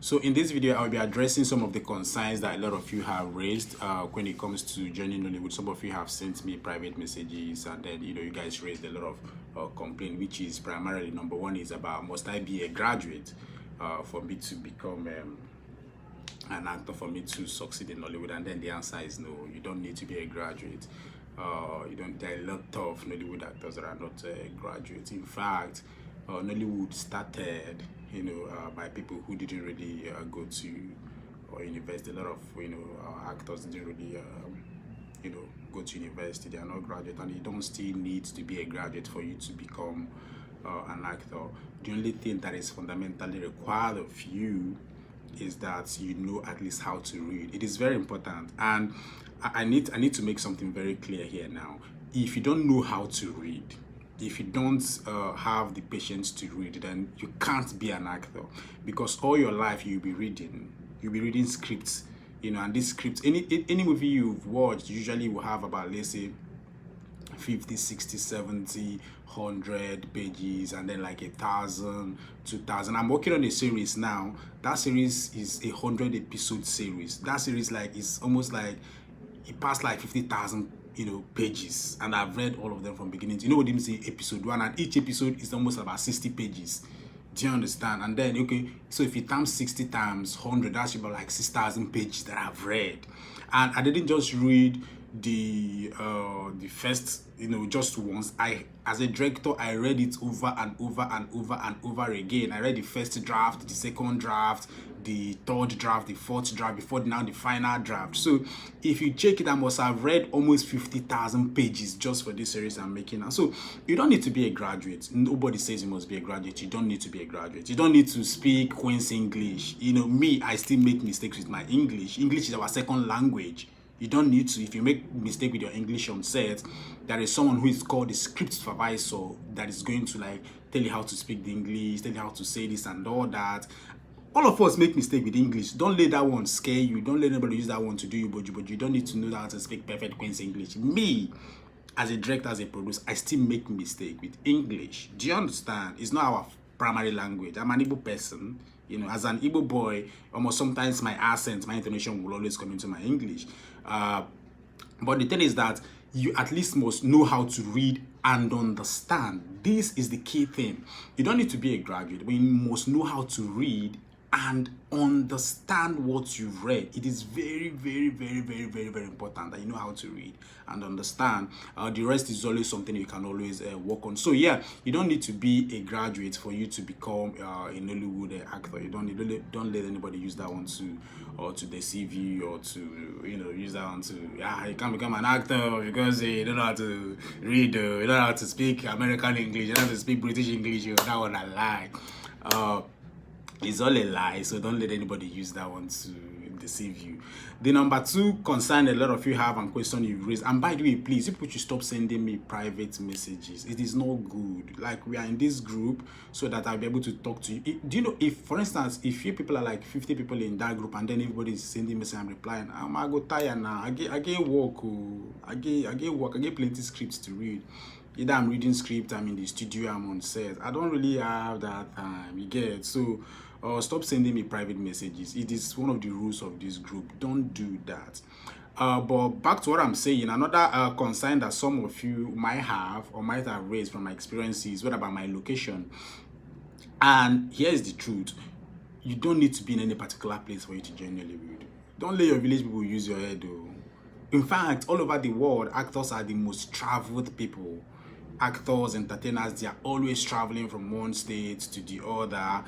So in this video, I'll be addressing some of the concerns that a lot of you have raised when it comes to joining Nollywood. Some of you have sent me private messages, and then you guys raised a lot of complaint, which is primarily number one is about, must I be a graduate for me to become an actor, for me to succeed in Nollywood? And then the answer is no. You don't need to be a graduate. You don't. There are a lot of Nollywood actors that are not graduates. In fact, Nollywood started, by people who didn't really go to or university. A lot of actors didn't really go to university. They are not graduate, and you don't still need to be a graduate for you to become an actor. The only thing that is fundamentally required of you is that you know at least how to read. It is very important, and I need to make something very clear here now. If you don't know how to read, if you don't have the patience to read, then you can't be an actor, because all your life you'll be reading scripts, and these scripts, any movie you've watched usually will have about, let's say, 50, 60, 70, 100 pages, and then like 1,000, 2,000. I'm working on a series now. That series is a 100-episode series. That series is almost like it passed like 50,000 pages, and I've read all of them from beginning to, what do you say, episode 1, and each episode is almost about 60 pages. Do you understand? And then so if you times 60 times 100, that's about like 6,000 pages that I've read. And I didn't just read the first just once. As a director, I read it over and over and over and over again. I read the first draft, the second draft, the third draft, the fourth draft, before now the final draft. So if you check it, I must have read almost 50,000 pages just for this series I'm making now. So you don't need to be a graduate. Nobody says you must be a graduate. You don't need to be a graduate. You don't need to speak Queen's English. Me, I still make mistakes with my English. English is our second language. You don't need to. If you make mistake with your English on set, there is someone who is called the script supervisor that is going to tell you how to speak the English, tell you how to say this and all that. All of us make mistake with English. Don't let that one scare you. Don't let anybody use that one to do you, but you don't need to know how to speak perfect Queen's English. Me, as a director, as a producer, I still make mistake with English. Do you understand? It's not our primary language. I'm an Igbo person. As an Igbo boy, almost sometimes my accent, my intonation will always come into my English. But the thing is that you at least must know how to read and understand. This is the key thing. You don't need to be a graduate, but you must know how to read and understand what you've read. It is very, very, very, very, very, very important that you know how to read and understand. The rest is always something you can always work on. So yeah, you don't need to be a graduate for you to become a Nollywood actor. You don't let anybody use that one to deceive you, or to use that one to you can't become an actor because you don't know how to read, you don't know how to speak American English, you don't know how to speak British English. That one I lie. It's all a lie, so don't let anybody use that one to deceive you. The number two concern a lot of you have and question you've raised, and by the way, please, people should stop sending me private messages. It is not good. We are in this group so that I'll be able to talk to you. Do you know, if, for instance, if you people are like 50 people in that group, and then everybody is sending message and replying, I go tired now. I get work. I get work. I get plenty scripts to read. Either I'm reading script, I'm in the studio, I'm on set. I don't really have that time, you get. So stop sending me private messages. It is one of the rules of this group. Don't do that. But back to what I'm saying, another concern that some of you might have or might have raised from my experiences, what about my location? And here's the truth. You don't need to be in any particular place for you to join Nollywood. Don't let your village people use your head, though. In fact, all over the world, actors are the most traveled people. Actors, entertainers, they are always traveling from one state to the other.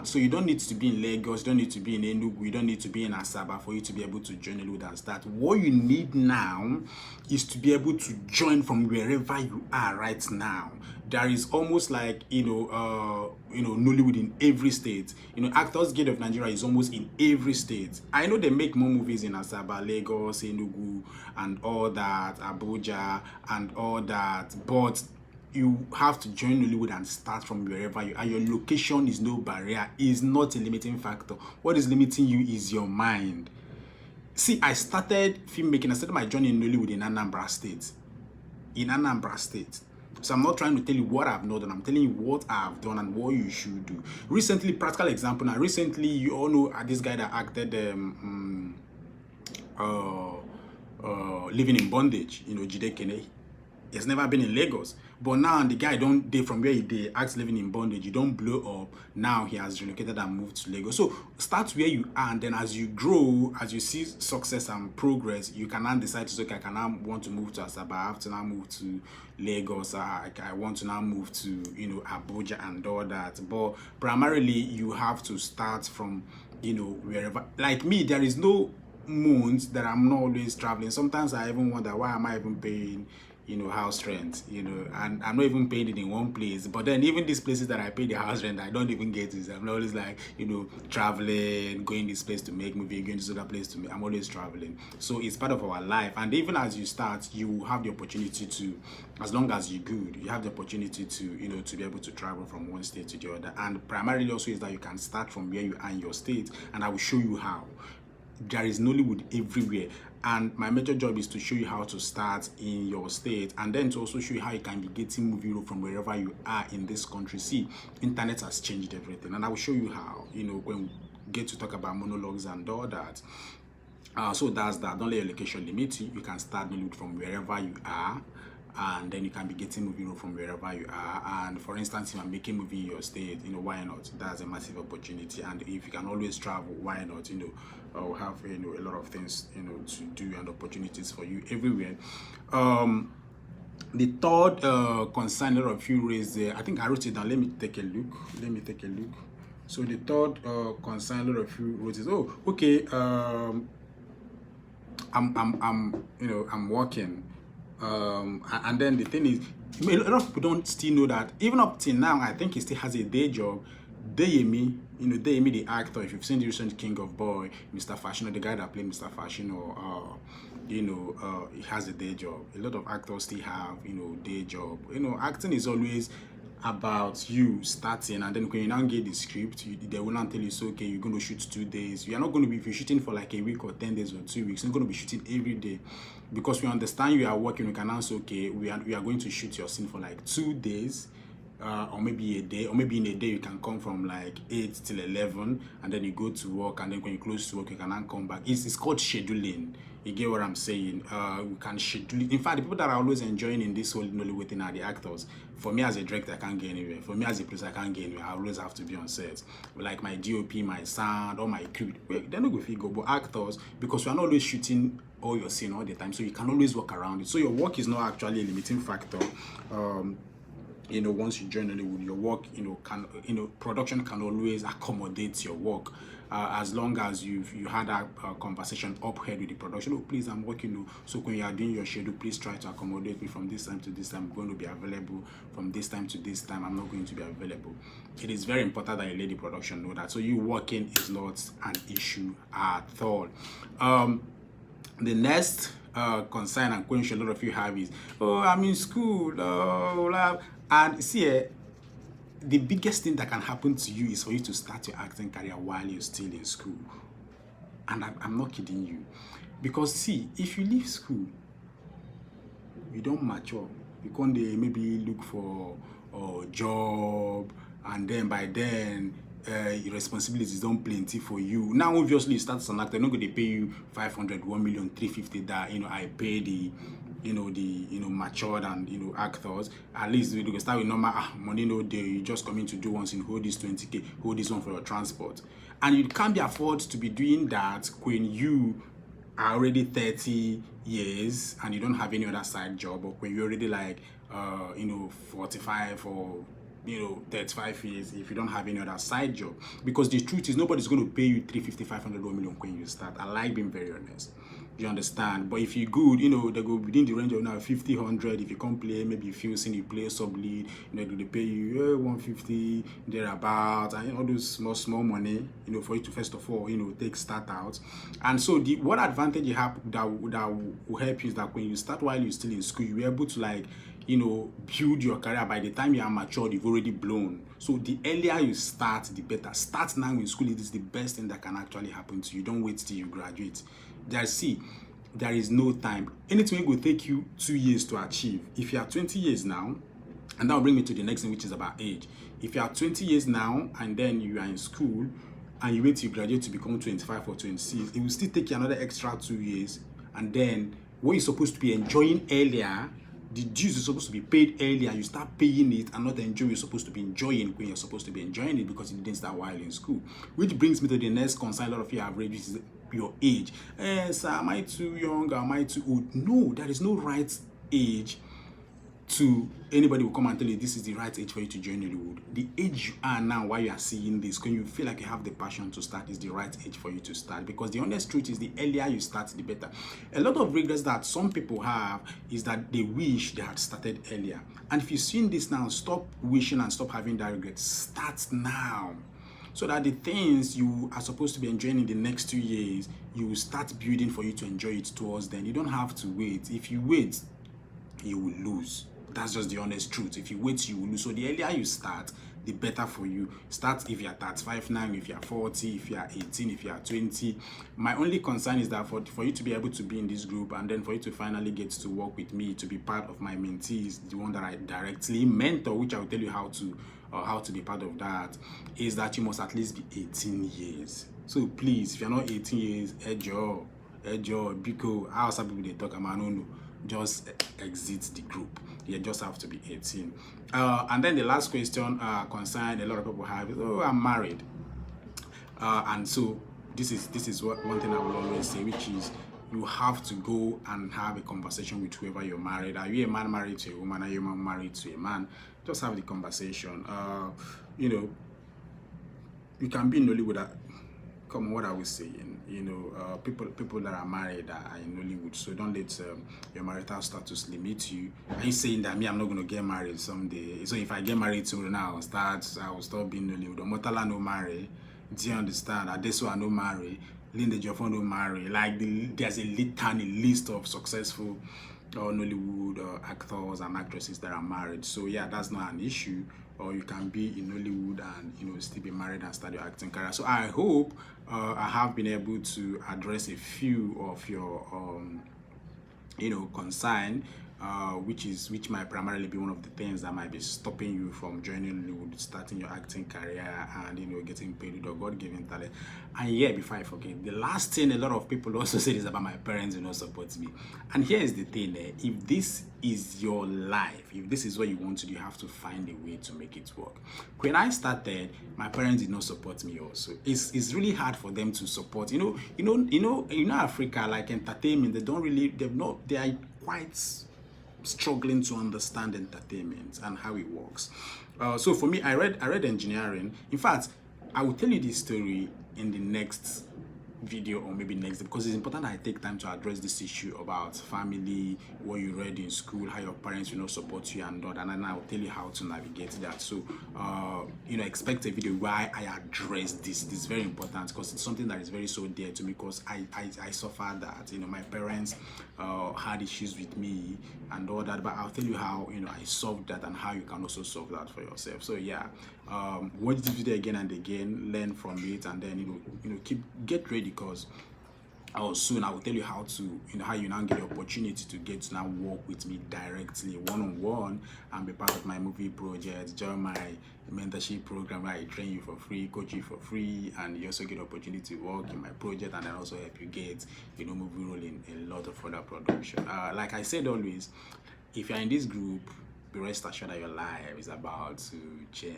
So you don't need to be in Lagos, you don't need to be in Enugu, you don't need to be in Asaba for you to be able to join Nollywood and start. What you need now is to be able to join from wherever you are right now. There is almost like Nollywood in every state. Actors Guild of Nigeria is almost in every state. I know they make more movies in Asaba, Lagos, Enugu, and all that, Abuja, and all that, but you have to join Nollywood and start from wherever you are. Your location is no barrier, is not a limiting factor. What is limiting you is your mind. See, I started filmmaking. I started my journey in Nollywood in Anambra State. So I'm not trying to tell you what I've not done. I'm telling you what I've done and what you should do. Recently, practical example. Now, recently, you all know this guy that acted living in bondage. You know, Jide Kene. He has never been in Lagos. But now the guy don't dey from where he dey, acts living in bondage. You don't blow up. Now he has relocated and moved to Lagos. So start where you are, and then as you grow, as you see success and progress, you can now decide to say, okay, I can now want to move to Asaba. I have to now move to Lagos. I want to now move to, you know, Abuja and all that. But primarily, you have to start from, you know, wherever. Like me, there is no months that I'm not always traveling. Sometimes I even wonder, why am I even paying, you know, house rent, you know, and I'm not even paying it in one place. But then even these places that I pay the house rent, I don't even get it. I'm always like, you know, traveling, going this place to make movie, going to this other place to make. I'm always traveling. So it's part of our life. And even as you start, you have the opportunity to, as long as you're good, you have the opportunity to, you know, to be able to travel from one state to the other. And primarily also is that you can start from where you are in your state, and I will show you how. There is Nollywood everywhere, and my major job is to show you how to start in your state, and then to also show you how you can be getting movie role from wherever you are in this country. See, internet has changed everything, and I will show you how, you know, when we get to talk about monologues and all that. So that's that. Don't let your location limit you. You can start Nollywood from wherever you are, and then you can be getting movie role from wherever you are. And for instance, if I'm making movie in your state, you know, why not? That's a massive opportunity. And if you can always travel, why not? You know, we'll have, you know, a lot of things, you know, to do and opportunities for you everywhere. The third concern a lot of you raised there, I think I wrote it down. Let me take a look. So the third concern a lot of you wrote is, oh, okay, I'm working. And then the thing is, a lot of people don't still know that even up till now, I think he still has a day job. Deyemi, you know, Deyemi the actor, if you've seen the recent King of Boy, Mr. Fashion, the guy that played Mr. Fashion, you know, he has a day job. A lot of actors still have, you know, day job. You know, acting is always about you starting, and then when you now get the script, they will not tell you, so okay, you're going to shoot 2 days. You're not going to be, if you're shooting for like a week or 10 days or 2 weeks, you're not going to be shooting every day, because we understand you are working. We can answer, okay, we are going to shoot your scene for like 2 days, or maybe a day, or maybe in a day you can come from like 8 till 11, and then you go to work, and then when you close to work, you can now come back. It's called scheduling. You get what I'm saying? We can schedule it. In fact, the people that are always enjoying in this whole Nollywood thing are the actors. For me as a director, I can't get anywhere. For me as a producer, I can't get anywhere. I always have to be on set. Like my DOP, my sound, all my crew, they're not going to go. But actors, because we are not always shooting all your scene all the time, so you can always work around it. So your work is not actually a limiting factor. You know, once you join Nollywood, your work, you know, can, you know, production can always accommodate your work, as long as you had a conversation up here with the production. Oh, please, I'm working. So when you are doing your schedule, please try to accommodate me from this time to this time. I'm going to be available from this time to this time. I'm not going to be available. It is very important that you let the production know that. So you working is not an issue at all. The next concern and question a lot of you have is, oh, I'm in school, and see, the biggest thing that can happen to you is for you to start your acting career while you're still in school. And I'm not kidding you, because see, if you leave school, you don't mature. You can't maybe look for a job, and then by then your responsibilities don't plenty for you. Now obviously you start as an actor, they're not going to pay you 500, 1 million, 350 that, you know, I pay the, you know, matured and, you know, actors. At least you can start with normal money, no day. You just come in to do once in, hold this 20K, hold this one for your transport. And you can't be afford to be doing that when you are already 30 years and you don't have any other side job, or when you're already like, you know, 45 or, you know, 35 years, if you don't have any other side job. Because the truth is, nobody's going to pay you 350, 500, 1 million when you start. I like being very honest. You understand? But if you're good, you know, they go within the range of now 50, 100. If you can't play, maybe you feel you play sub lead, you know, they pay you 150 thereabout, and all those small money, you know, for you to first of all, you know, take start out. And so the what advantage you have that will help you is that when you start while you're still in school, you're able to, like, you know, build your career. By the time you are matured, you've already blown. So the earlier you start, the better. Start now in school. It is the best thing that can actually happen to you. Don't wait till you graduate. There is no time. Anything will take you 2 years to achieve. If you are 20 years now, And that will bring me to the next thing, which is about age. If you are 20 years now and then you are in school and you wait till you graduate to become 25 or 26, it will still take you another extra 2 years. And then what you're supposed to be enjoying earlier, the dues are supposed to be paid earlier, you start paying it and not enjoy you're supposed to be enjoying when you're supposed to be enjoying it because you didn't start while in school. Which brings me to the next concern a lot of you have raised, which is your age. Sir, am I too young? Am I too old? No, there is no right age to anybody will come and tell you this is the right age for you to join Nollywood. The age you are now, while you are seeing this, when you feel like you have the passion to start, is the right age for you to start. Because the honest truth is, the earlier you start, the better. A lot of regrets that some people have is that they wish they had started earlier. And if you've seen this now, stop wishing and stop having that regret. Start now, so that the things you are supposed to be enjoying in the next 2 years, you will start building for you to enjoy it towards then. You don't have to wait. If you wait, you will lose. That's just the honest truth. If you wait, you will lose. So the earlier you start, the better for you. Start if you're 35 now, if you're 40, if you're 18, if you're 20. My only concern is that for you to be able to be in this group and then for you to finally get to work with me, to be part of my mentees, the one that I directly mentor, which I will tell you how to be part of that, is that you must at least be 18 years. So please, if you're not 18 years, Ejo, because how some people they talk, I don't know, just exit the group. You just have to be 18. And then the last question concerned a lot of people have is, oh, I'm married. And so this is what one thing I will always say, which is you have to go and have a conversation with whoever you're married. Are you a man married to a woman? Are you a man married to a man? Just have the conversation. You know, you can be in Nollywood. Come on, what I was saying, you know, people that are married are in Nollywood, so don't let your marital status limit you. Are you saying that me, I'm not going to get married someday? So if I get married tomorrow now, I will stop being Nollywood. Omotala no marry. Do you understand? Adeso no marry. Linde Jofon no marry. Like there's a list of successful Nollywood actors and actresses that are married. So yeah, that's not an issue. Or you can be in Nollywood and, you know, still be married and start your acting career. So I hope I have been able to address a few of your you know, concern, which might primarily be one of the things that might be stopping you from joining Nollywood, starting your acting career, and, you know, getting paid with your God-given talent. And yeah, before I forget, the last thing a lot of people also say is about my parents, you know, support me. And here is the thing, if this is your life, if this is what you want to do, you have to find a way to make it work. When I started, my parents did not support me also. It's really hard for them to support. You know, Africa, like entertainment, they are quite struggling to understand entertainment and how it works. So for me, I read engineering. In fact, I will tell you this story in the next video, or maybe next, because it's important that I take time to address this issue about family, what you read in school, how your parents will not support you, and all, and then I'll tell you how to navigate that. So you know, expect a video where I address this. This is very important because it's something that is very so dear to me, because I suffered that. You know, my parents had issues with me and all that, but I'll tell you how, you know, I solved that and how you can also solve that for yourself. So yeah, watch this video again and again, learn from it, and then you know get ready, because soon I will tell you how to, you know, how you now get the opportunity to get to now work with me directly, one-on-one, and be part of my movie project, join my mentorship program where I train you for free, coach you for free, and you also get the opportunity to work in my project, and then also help you get, you know, movie role in a lot of other production. Like I said always, if you're in this group, be rest assured that your life is about to change.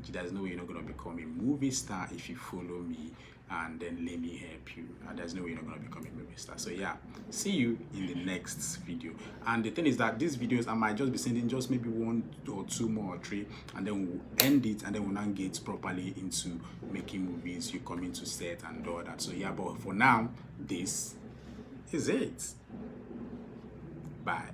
There's no way you're not going to become a movie star if you follow me and then let me help you. And there's no way you're not going to become a movie star. So yeah, see you in the next video. And the thing is that these videos, I might just be sending just maybe 1 or 2 more or 3, and then we'll end it, and then we'll now get properly into making movies, you come into set and all that. So yeah, but for now, this is it. Bye.